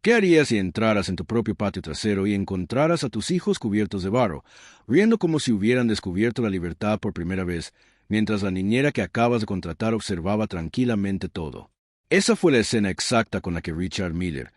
¿Qué harías si entraras en tu propio patio trasero y encontraras a tus hijos cubiertos de barro, riendo como si hubieran descubierto la libertad por primera vez, mientras la niñera que acabas de contratar observaba tranquilamente todo? Esa fue la escena exacta con la que Richard Miller,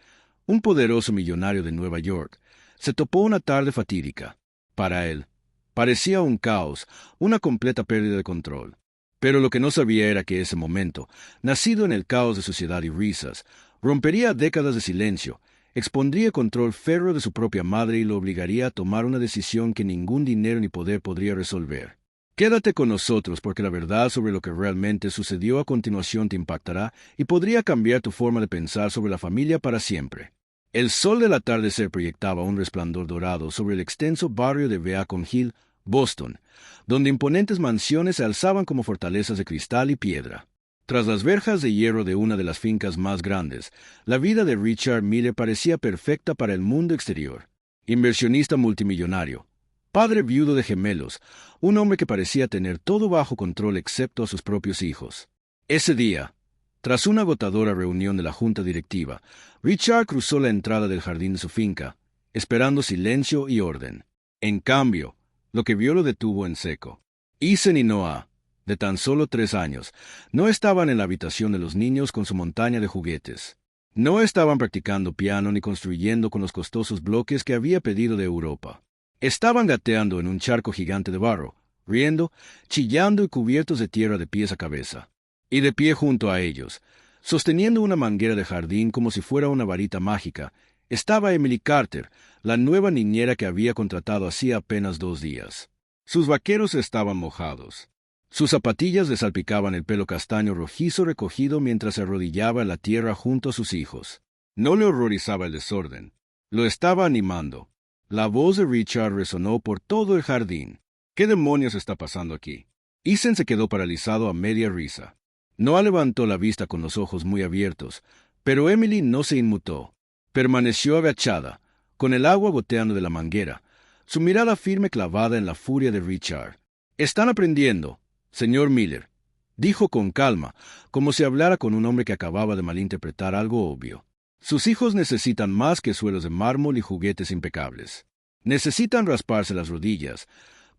un poderoso millonario de Nueva York, se topó una tarde fatídica. Para él, parecía un caos, una completa pérdida de control. Pero lo que no sabía era que ese momento, nacido en el caos de sociedad y risas, rompería décadas de silencio, expondría el control férreo de su propia madre y lo obligaría a tomar una decisión que ningún dinero ni poder podría resolver. Quédate con nosotros porque la verdad sobre lo que realmente sucedió a continuación te impactará y podría cambiar tu forma de pensar sobre la familia para siempre. El sol del atardecer proyectaba un resplandor dorado sobre el extenso barrio de Beacon Hill, Boston, donde imponentes mansiones se alzaban como fortalezas de cristal y piedra. Tras las verjas de hierro de una de las fincas más grandes, la vida de Richard Miller parecía perfecta para el mundo exterior. Inversionista multimillonario, padre viudo de gemelos, un hombre que parecía tener todo bajo control excepto a sus propios hijos. Ese día, tras una agotadora reunión de la junta directiva, Richard cruzó la entrada del jardín de su finca, esperando silencio y orden. En cambio, lo que vio lo detuvo en seco. Ethan y Noah, de tan solo 3 años, no estaban en la habitación de los niños con su montaña de juguetes. No estaban practicando piano ni construyendo con los costosos bloques que había pedido de Europa. Estaban gateando en un charco gigante de barro, riendo, chillando y cubiertos de tierra de pies a cabeza. Y de pie junto a ellos, sosteniendo una manguera de jardín como si fuera una varita mágica, estaba Emily Carter, la nueva niñera que había contratado hacía apenas 2 días. Sus vaqueros estaban mojados. Sus zapatillas le salpicaban el pelo castaño rojizo recogido mientras se arrodillaba en la tierra junto a sus hijos. No le horrorizaba el desorden. Lo estaba animando. La voz de Richard resonó por todo el jardín. ¿Qué demonios está pasando aquí? Ethan se quedó paralizado a media risa. Noah levantó la vista con los ojos muy abiertos, pero Emily no se inmutó. Permaneció agachada, con el agua goteando de la manguera, su mirada firme clavada en la furia de Richard. «Están aprendiendo, señor Miller», dijo con calma, como si hablara con un hombre que acababa de malinterpretar algo obvio. «Sus hijos necesitan más que suelos de mármol y juguetes impecables. Necesitan rasparse las rodillas,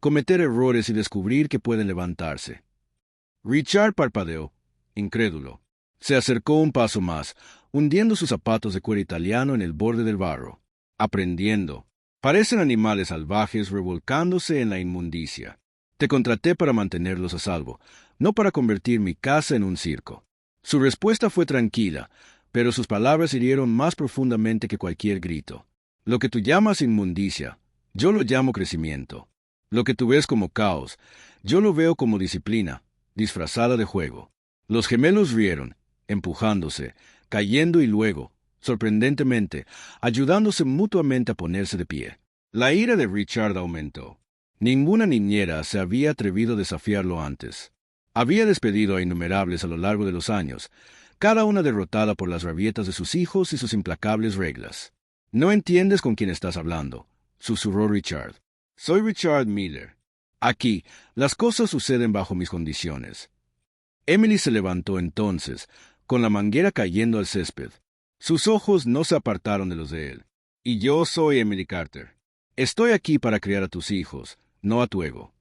cometer errores y descubrir que pueden levantarse». Richard parpadeó, incrédulo. Se acercó un paso más, hundiendo sus zapatos de cuero italiano en el borde del barro. «Aprendiendo. Parecen animales salvajes revolcándose en la inmundicia. Te contraté para mantenerlos a salvo, no para convertir mi casa en un circo». Su respuesta fue tranquila, pero sus palabras hirieron más profundamente que cualquier grito. «Lo que tú llamas inmundicia, yo lo llamo crecimiento. Lo que tú ves como caos, yo lo veo como disciplina, disfrazada de juego». Los gemelos rieron, empujándose, cayendo y luego, sorprendentemente, ayudándose mutuamente a ponerse de pie. La ira de Richard aumentó. Ninguna niñera se había atrevido a desafiarlo antes. Había despedido a innumerables a lo largo de los años, cada una derrotada por las rabietas de sus hijos y sus implacables reglas. «No entiendes con quién estás hablando», susurró Richard. «Soy Richard Miller. Aquí, las cosas suceden bajo mis condiciones». Emily se levantó entonces, con la manguera cayendo al césped. Sus ojos no se apartaron de los de él. «Y yo soy Emily Carter. Estoy aquí para criar a tus hijos, no a tu ego».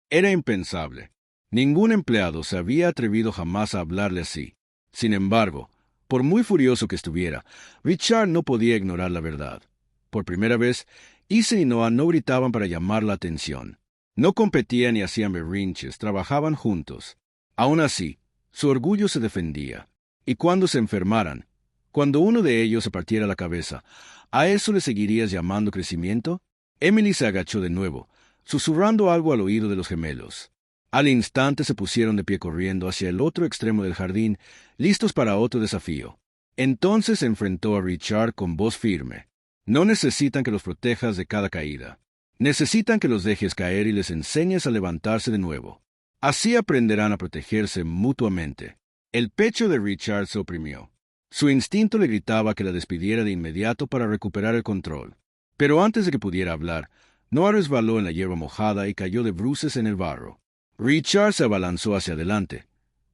Era impensable. Ningún empleado se había atrevido jamás a hablarle así. Sin embargo, por muy furioso que estuviera, Richard no podía ignorar la verdad. Por primera vez, Ethan y Noah no gritaban para llamar la atención. No competían ni hacían berrinches, trabajaban juntos. Aún así, su orgullo se defendía. Y cuando se enfermaran, cuando uno de ellos se partiera la cabeza, ¿a eso le seguirías llamando crecimiento? Emily se agachó de nuevo, susurrando algo al oído de los gemelos. Al instante se pusieron de pie corriendo hacia el otro extremo del jardín, listos para otro desafío. Entonces se enfrentó a Richard con voz firme. «No necesitan que los protejas de cada caída. Necesitan que los dejes caer y les enseñes a levantarse de nuevo. Así aprenderán a protegerse mutuamente». El pecho de Richard se oprimió. Su instinto le gritaba que la despidiera de inmediato para recuperar el control. Pero antes de que pudiera hablar, Noah resbaló en la hierba mojada y cayó de bruces en el barro. Richard se abalanzó hacia adelante,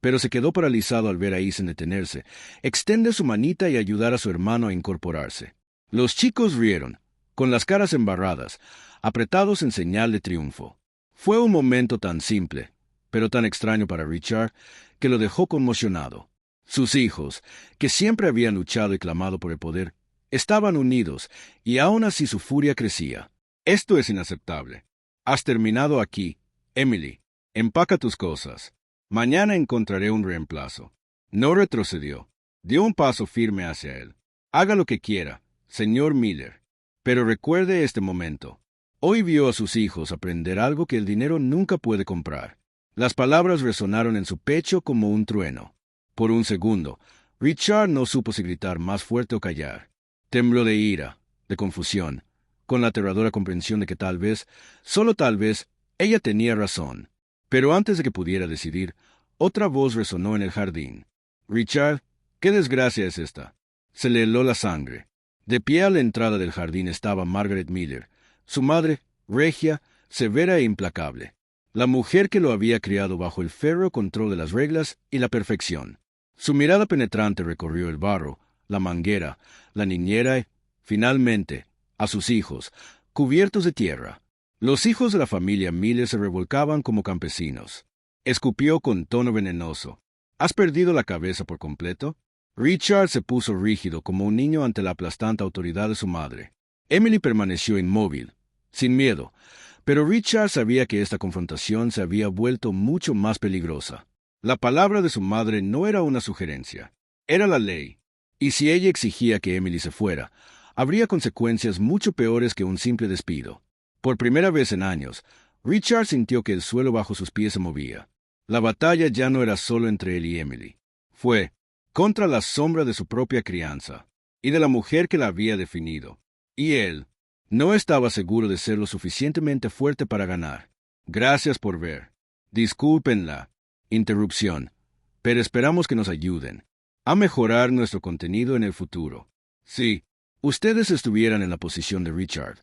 pero se quedó paralizado al ver a Ethan detenerse, extender su manita y ayudar a su hermano a incorporarse. Los chicos rieron, con las caras embarradas, apretados en señal de triunfo. Fue un momento tan simple, pero tan extraño para Richard, que lo dejó conmocionado. Sus hijos, que siempre habían luchado y clamado por el poder, estaban unidos, y aún así su furia crecía. Esto es inaceptable. Has terminado aquí, Emily. Empaca tus cosas. Mañana encontraré un reemplazo. No retrocedió. Dio un paso firme hacia él. Haga lo que quiera, señor Miller. Pero recuerde este momento. Hoy vio a sus hijos aprender algo que el dinero nunca puede comprar. Las palabras resonaron en su pecho como un trueno. Por un segundo, Richard no supo si gritar más fuerte o callar. Tembló de ira, de confusión, con la aterradora comprensión de que tal vez, solo tal vez, ella tenía razón. Pero antes de que pudiera decidir, otra voz resonó en el jardín. «Richard, ¿qué desgracia es esta?» Se le heló la sangre. De pie a la entrada del jardín estaba Margaret Miller, su madre, regia, severa e implacable. La mujer que lo había criado bajo el férreo control de las reglas y la perfección. Su mirada penetrante recorrió el barro, la manguera, la niñera y, finalmente, a sus hijos, cubiertos de tierra. Los hijos de la familia Miller se revolcaban como campesinos. Escupió con tono venenoso. ¿Has perdido la cabeza por completo? Richard se puso rígido como un niño ante la aplastante autoridad de su madre. Emily permaneció inmóvil, sin miedo, pero Richard sabía que esta confrontación se había vuelto mucho más peligrosa. La palabra de su madre no era una sugerencia, era la ley, y si ella exigía que Emily se fuera, habría consecuencias mucho peores que un simple despido. Por primera vez en años, Richard sintió que el suelo bajo sus pies se movía. La batalla ya no era solo entre él y Emily. Fue contra la sombra de su propia crianza y de la mujer que la había definido. Y él no estaba seguro de ser lo suficientemente fuerte para ganar. Gracias por ver. Disculpen la interrupción, pero esperamos que nos ayuden a mejorar nuestro contenido en el futuro. Si ustedes estuvieran en la posición de Richard,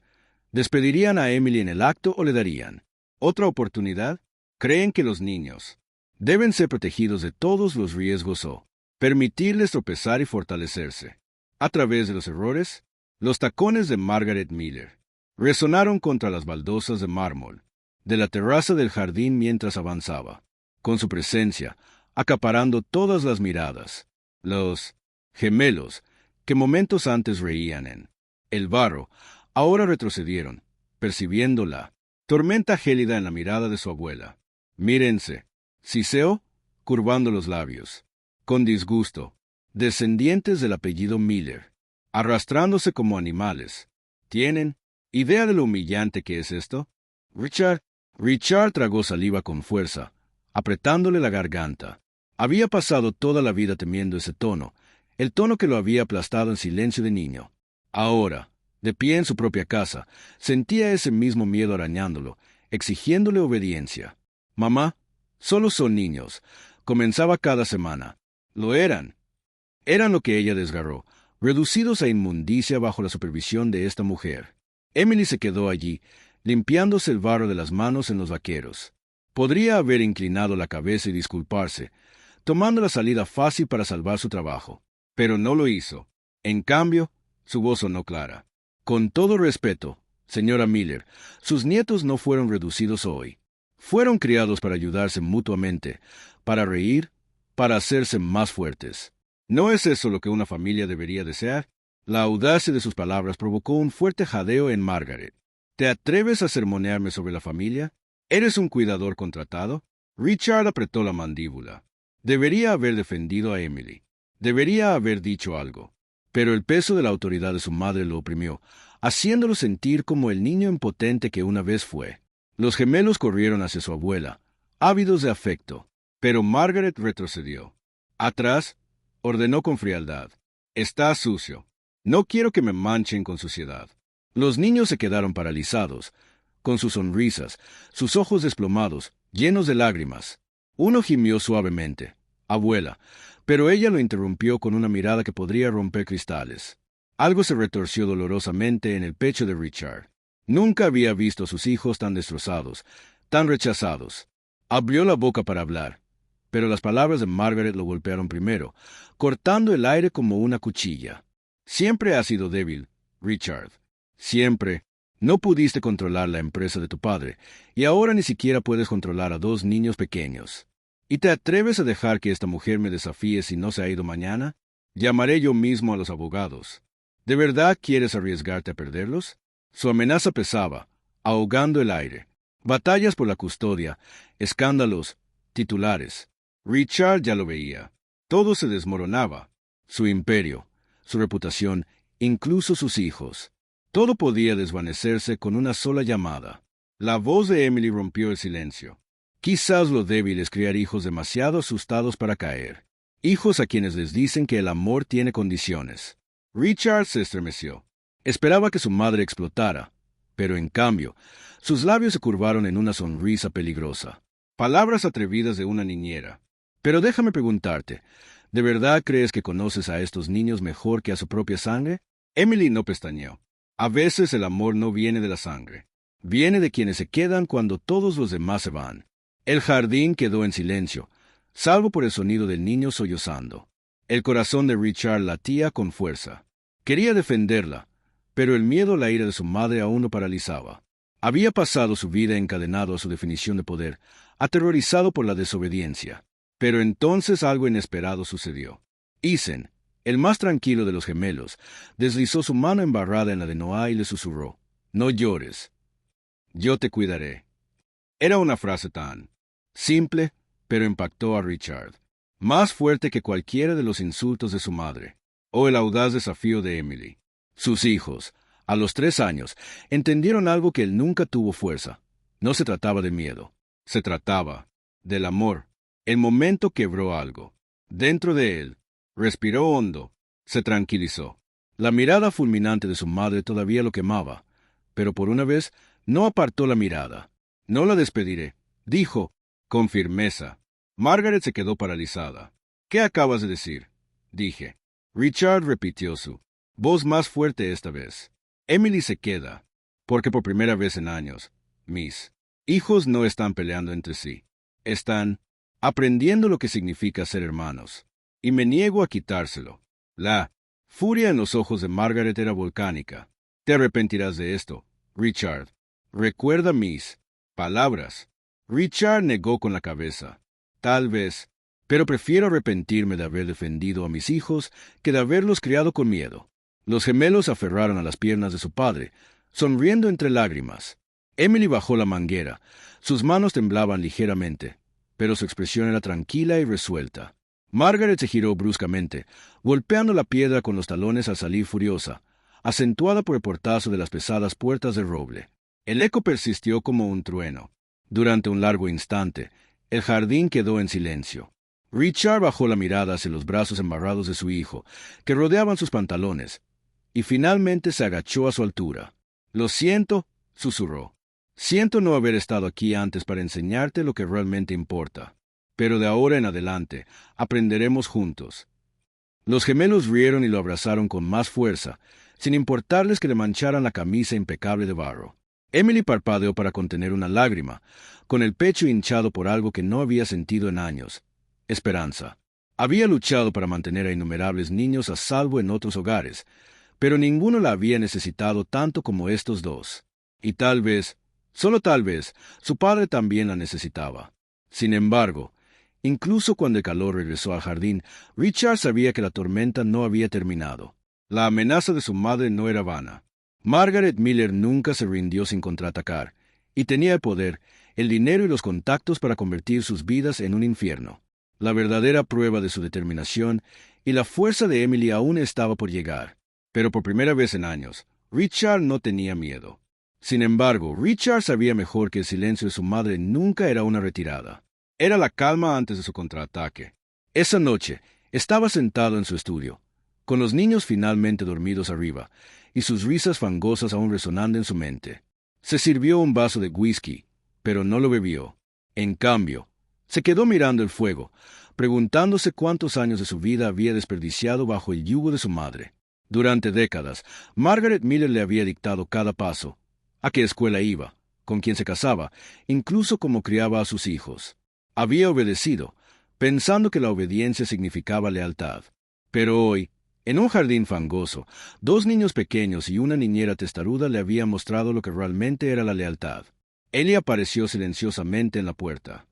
¿despedirían a Emily en el acto o le darían otra oportunidad? ¿Creen que los niños deben ser protegidos de todos los riesgos o permitirles tropezar y fortalecerse a través de los errores? Los tacones de Margaret Miller resonaron contra las baldosas de mármol de la terraza del jardín mientras avanzaba, con su presencia acaparando todas las miradas. Los gemelos, que momentos antes reían en el barro, ahora retrocedieron, percibiendo la tormenta gélida en la mirada de su abuela. «Mírense», siseó, curvando los labios, con disgusto, descendientes del apellido Miller, arrastrándose como animales. ¿Tienen idea de lo humillante que es esto? Richard tragó saliva con fuerza, apretándole la garganta. Había pasado toda la vida temiendo ese tono, el tono que lo había aplastado en silencio de niño. Ahora, de pie en su propia casa, sentía ese mismo miedo arañándolo, exigiéndole obediencia. «Mamá, solo son niños», comenzaba cada semana. Lo eran. Eran lo que ella desgarró, reducidos a inmundicia bajo la supervisión de esta mujer. Emily se quedó allí, limpiándose el barro de las manos en los vaqueros. Podría haber inclinado la cabeza y disculparse, tomando la salida fácil para salvar su trabajo. Pero no lo hizo. En cambio, su voz sonó clara. «Con todo respeto, señora Miller, sus nietos no fueron reducidos hoy. Fueron criados para ayudarse mutuamente, para reír, para hacerse más fuertes. ¿No es eso lo que una familia debería desear?» La audacia de sus palabras provocó un fuerte jadeo en Margaret. «¿Te atreves a sermonearme sobre la familia? ¿Eres un cuidador contratado?» Richard apretó la mandíbula. Debería haber defendido a Emily. Debería haber dicho algo. Pero el peso de la autoridad de su madre lo oprimió, haciéndolo sentir como el niño impotente que una vez fue. Los gemelos corrieron hacia su abuela, ávidos de afecto, pero Margaret retrocedió. «Atrás», ordenó con frialdad. «Está sucio. No quiero que me manchen con suciedad». Los niños se quedaron paralizados, con sus sonrisas, sus ojos desplomados, llenos de lágrimas. Uno gimió suavemente. «Abuela», pero ella lo interrumpió con una mirada que podría romper cristales. Algo se retorció dolorosamente en el pecho de Richard. Nunca había visto a sus hijos tan destrozados, tan rechazados. Abrió la boca para hablar, Pero las palabras de Margaret lo golpearon primero, cortando el aire como una cuchilla. Siempre has sido débil, Richard. Siempre. No pudiste controlar la empresa de tu padre, y ahora ni siquiera puedes controlar a 2 niños pequeños. ¿Y te atreves a dejar que esta mujer me desafíe si no se ha ido mañana? Llamaré yo mismo a los abogados. ¿De verdad quieres arriesgarte a perderlos? Su amenaza pesaba, ahogando el aire. Batallas por la custodia, escándalos, titulares. Richard ya lo veía. Todo se desmoronaba. Su imperio, su reputación, incluso sus hijos. Todo podía desvanecerse con una sola llamada. La voz de Emily rompió el silencio. Quizás lo débil es criar hijos demasiado asustados para caer. Hijos a quienes les dicen que el amor tiene condiciones. Richard se estremeció. Esperaba que su madre explotara, pero en cambio, sus labios se curvaron en una sonrisa peligrosa. Palabras atrevidas de una niñera. Pero déjame preguntarte, ¿de verdad crees que conoces a estos niños mejor que a su propia sangre? Emily no pestañeó. A veces el amor no viene de la sangre. Viene de quienes se quedan cuando todos los demás se van. El jardín quedó en silencio, salvo por el sonido del niño sollozando. El corazón de Richard latía con fuerza. Quería defenderla, pero el miedo a la ira de su madre aún lo paralizaba. Había pasado su vida encadenado a su definición de poder, aterrorizado por la desobediencia. Pero entonces algo inesperado sucedió. Ethan, el más tranquilo de los gemelos, deslizó su mano embarrada en la de Noah y le susurró: «No llores. Yo te cuidaré». Era una frase tan simple, pero impactó a Richard. Más fuerte que cualquiera de los insultos de su madre, o el audaz desafío de Emily. Sus hijos, a los 3 años, entendieron algo que él nunca tuvo fuerza. No se trataba de miedo. Se trataba del amor. El momento quebró algo. Dentro de él, respiró hondo, se tranquilizó. La mirada fulminante de su madre todavía lo quemaba, pero por una vez no apartó la mirada. «No la despediré», dijo, con firmeza. Margaret se quedó paralizada. «¿Qué acabas de decir?», dije. Richard repitió su voz más fuerte esta vez. «Emily se queda, porque por primera vez en años, mis hijos no están peleando entre sí. Están aprendiendo lo que significa ser hermanos. Y me niego a quitárselo». La furia en los ojos de Margaret era volcánica. «Te arrepentirás de esto, Richard. Recuerda mis palabras». Richard negó con la cabeza. «Tal vez, pero prefiero arrepentirme de haber defendido a mis hijos que de haberlos criado con miedo». Los gemelos se aferraron a las piernas de su padre, sonriendo entre lágrimas. Emily bajó la manguera. Sus manos temblaban ligeramente, pero su expresión era tranquila y resuelta. Margaret se giró bruscamente, golpeando la piedra con los talones al salir furiosa, acentuada por el portazo de las pesadas puertas de roble. El eco persistió como un trueno. Durante un largo instante, el jardín quedó en silencio. Richard bajó la mirada hacia los brazos embarrados de su hijo, que rodeaban sus pantalones, y finalmente se agachó a su altura. «Lo siento», susurró. «Siento no haber estado aquí antes para enseñarte lo que realmente importa. Pero de ahora en adelante, aprenderemos juntos». Los gemelos rieron y lo abrazaron con más fuerza, sin importarles que le mancharan la camisa impecable de barro. Emily parpadeó para contener una lágrima, con el pecho hinchado por algo que no había sentido en años: esperanza. Había luchado para mantener a innumerables niños a salvo en otros hogares, pero ninguno la había necesitado tanto como estos dos. Y tal vez, solo tal vez, su padre también la necesitaba. Sin embargo, incluso cuando el calor regresó al jardín, Richard sabía que la tormenta no había terminado. La amenaza de su madre no era vana. Margaret Miller nunca se rindió sin contraatacar, y tenía el poder, el dinero y los contactos para convertir sus vidas en un infierno. La verdadera prueba de su determinación y la fuerza de Emily aún estaba por llegar. Pero por primera vez en años, Richard no tenía miedo. Sin embargo, Richard sabía mejor que el silencio de su madre nunca era una retirada. Era la calma antes de su contraataque. Esa noche, estaba sentado en su estudio, con los niños finalmente dormidos arriba, y sus risas fangosas aún resonando en su mente. Se sirvió un vaso de whisky, pero no lo bebió. En cambio, se quedó mirando el fuego, preguntándose cuántos años de su vida había desperdiciado bajo el yugo de su madre. Durante décadas, Margaret Miller le había dictado cada paso: a qué escuela iba, con quién se casaba, incluso cómo criaba a sus hijos. Había obedecido, pensando que la obediencia significaba lealtad. Pero hoy, en un jardín fangoso, dos niños pequeños y una niñera testaruda le habían mostrado lo que realmente era la lealtad. Ellie apareció silenciosamente en la puerta.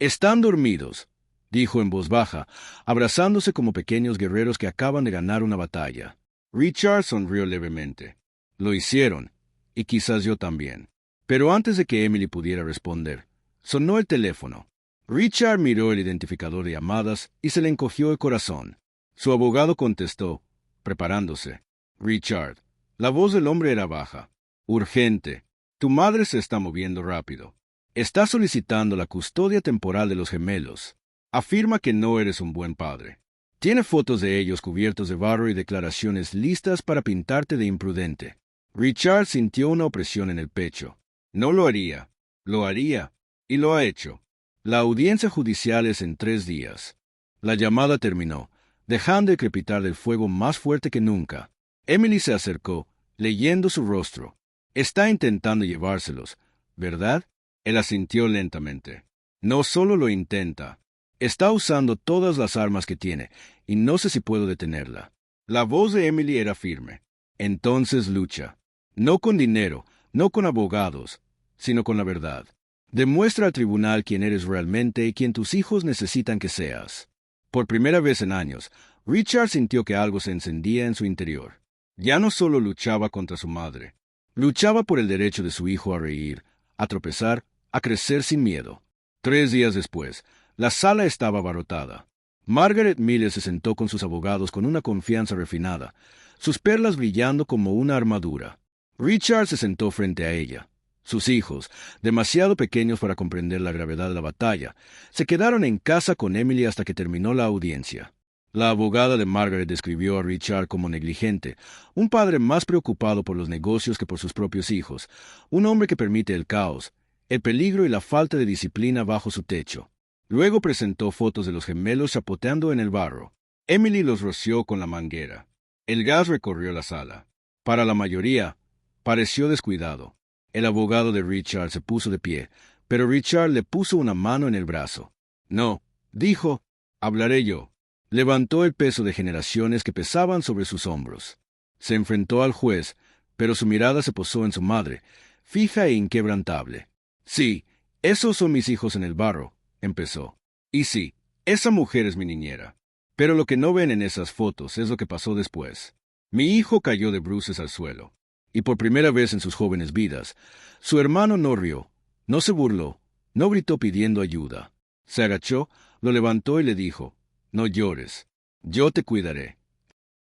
«Están dormidos», dijo en voz baja, abrazándose como pequeños guerreros que acaban de ganar una batalla. Richard sonrió levemente. Lo hicieron, y quizás yo también. Pero antes de que Emily pudiera responder, sonó el teléfono. Richard miró el identificador de llamadas y se le encogió el corazón. Su abogado contestó, preparándose. «Richard». La voz del hombre era baja. «Urgente. Tu madre se está moviendo rápido. Está solicitando la custodia temporal de los gemelos. Afirma que no eres un buen padre. Tiene fotos de ellos cubiertos de barro y declaraciones listas para pintarte de imprudente». Richard sintió una opresión en el pecho. No lo haría. Lo haría. Y lo ha hecho. La audiencia judicial es en 3 días. La llamada terminó, dejando de crepitar del fuego más fuerte que nunca. Emily se acercó, leyendo su rostro. «Está intentando llevárselos, ¿verdad?». Él asintió lentamente. «No solo lo intenta. Está usando todas las armas que tiene, y no sé si puedo detenerla». La voz de Emily era firme. «Entonces lucha. No con dinero, no con abogados, sino con la verdad. Demuestra al tribunal quién eres realmente y quién tus hijos necesitan que seas». Por primera vez en años, Richard sintió que algo se encendía en su interior. Ya no solo luchaba contra su madre. Luchaba por el derecho de su hijo a reír, a tropezar, a crecer sin miedo. 3 días después, la sala estaba abarrotada. Margaret Miller se sentó con sus abogados con una confianza refinada, sus perlas brillando como una armadura. Richard se sentó frente a ella. Sus hijos, demasiado pequeños para comprender la gravedad de la batalla, se quedaron en casa con Emily hasta que terminó la audiencia. La abogada de Margaret describió a Richard como negligente, un padre más preocupado por los negocios que por sus propios hijos, un hombre que permite el caos, el peligro y la falta de disciplina bajo su techo. Luego presentó fotos de los gemelos chapoteando en el barro. Emily los roció con la manguera. El gas recorrió la sala. Para la mayoría, pareció descuidado. El abogado de Richard se puso de pie, pero Richard le puso una mano en el brazo. «No», dijo, «hablaré yo». Levantó el peso de generaciones que pesaban sobre sus hombros. Se enfrentó al juez, pero su mirada se posó en su madre, fija e inquebrantable. «Sí, esos son mis hijos en el barro», empezó. «Y sí, esa mujer es mi niñera. Pero lo que no ven en esas fotos es lo que pasó después. Mi hijo cayó de bruces al suelo. Y por primera vez en sus jóvenes vidas, su hermano no rió, no se burló, no gritó pidiendo ayuda. Se agachó, lo levantó y le dijo, «No llores, yo te cuidaré».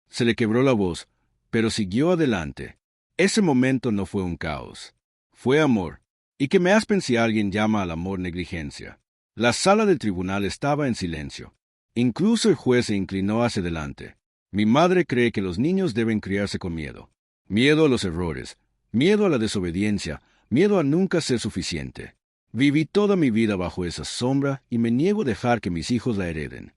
Se le quebró la voz, pero siguió adelante. Ese momento no fue un caos. Fue amor. Y que me aspen si alguien llama al amor negligencia. La sala del tribunal estaba en silencio. Incluso el juez se inclinó hacia adelante. Mi madre cree que los niños deben criarse con miedo. Miedo a los errores, miedo a la desobediencia, miedo a nunca ser suficiente. Viví toda mi vida bajo esa sombra y me niego a dejar que mis hijos la hereden.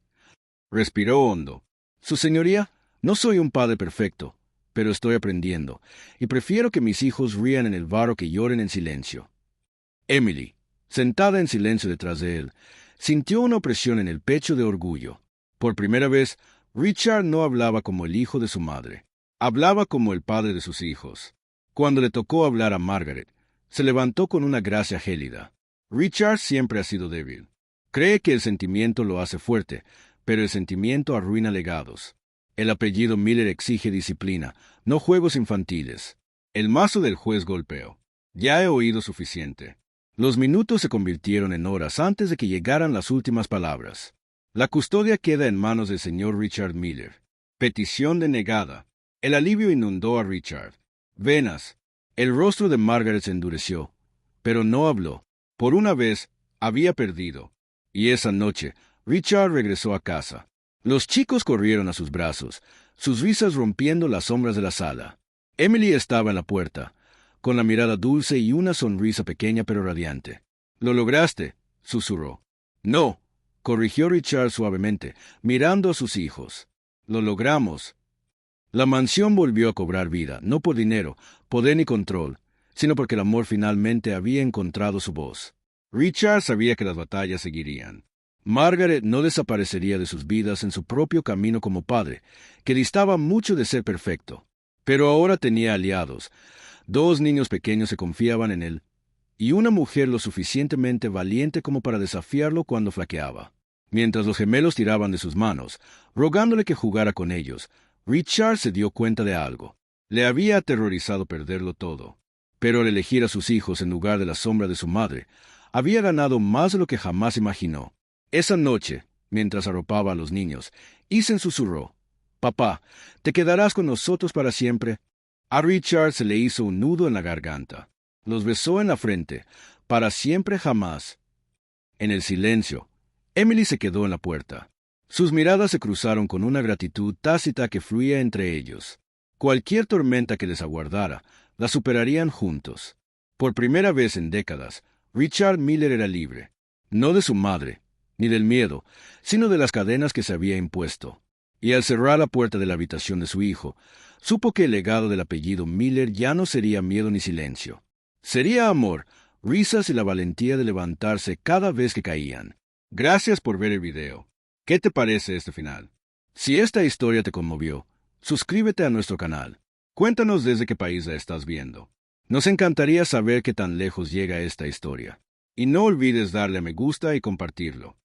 Respiró hondo. «Su señoría, no soy un padre perfecto, pero estoy aprendiendo, y prefiero que mis hijos rían en el barro que lloren en silencio». Emily, sentada en silencio detrás de él, sintió una opresión en el pecho de orgullo. Por primera vez, Richard no hablaba como el hijo de su madre. Hablaba como el padre de sus hijos. Cuando le tocó hablar a Margaret, se levantó con una gracia gélida. Richard siempre ha sido débil. Cree que el sentimiento lo hace fuerte, pero el sentimiento arruina legados. El apellido Miller exige disciplina, no juegos infantiles. El mazo del juez golpeó. «Ya he oído suficiente». Los minutos se convirtieron en horas antes de que llegaran las últimas palabras. «La custodia queda en manos del señor Richard Miller». Petición denegada. El alivio inundó a Richard. Venas. El rostro de Margaret se endureció, pero no habló. Por una vez, había perdido. Y esa noche, Richard regresó a casa. Los chicos corrieron a sus brazos, sus risas rompiendo las sombras de la sala. Emily estaba en la puerta, con la mirada dulce y una sonrisa pequeña pero radiante. «Lo lograste», susurró. «No», corrigió Richard suavemente, mirando a sus hijos. «Lo logramos». La mansión volvió a cobrar vida, no por dinero, poder ni control, sino porque el amor finalmente había encontrado su voz. Richard sabía que las batallas seguirían. Margaret no desaparecería de sus vidas en su propio camino como padre, que distaba mucho de ser perfecto. Pero ahora tenía aliados. 2 niños pequeños se confiaban en él, y una mujer lo suficientemente valiente como para desafiarlo cuando flaqueaba. Mientras los gemelos tiraban de sus manos, rogándole que jugara con ellos, Richard se dio cuenta de algo. Le había aterrorizado perderlo todo. Pero al elegir a sus hijos en lugar de la sombra de su madre, había ganado más de lo que jamás imaginó. Esa noche, mientras arropaba a los niños, Ethan susurró: «Papá, ¿te quedarás con nosotros para siempre?» A Richard se le hizo un nudo en la garganta. Los besó en la frente. «Para siempre jamás». En el silencio, Emily se quedó en la puerta. Sus miradas se cruzaron con una gratitud tácita que fluía entre ellos. Cualquier tormenta que les aguardara, la superarían juntos. Por primera vez en décadas, Richard Miller era libre, no de su madre, ni del miedo, sino de las cadenas que se había impuesto. Y al cerrar la puerta de la habitación de su hijo, supo que el legado del apellido Miller ya no sería miedo ni silencio. Sería amor, risas y la valentía de levantarse cada vez que caían. Gracias por ver el video. ¿Qué te parece este final? Si esta historia te conmovió, suscríbete a nuestro canal. Cuéntanos desde qué país la estás viendo. Nos encantaría saber qué tan lejos llega esta historia. Y no olvides darle a me gusta y compartirlo.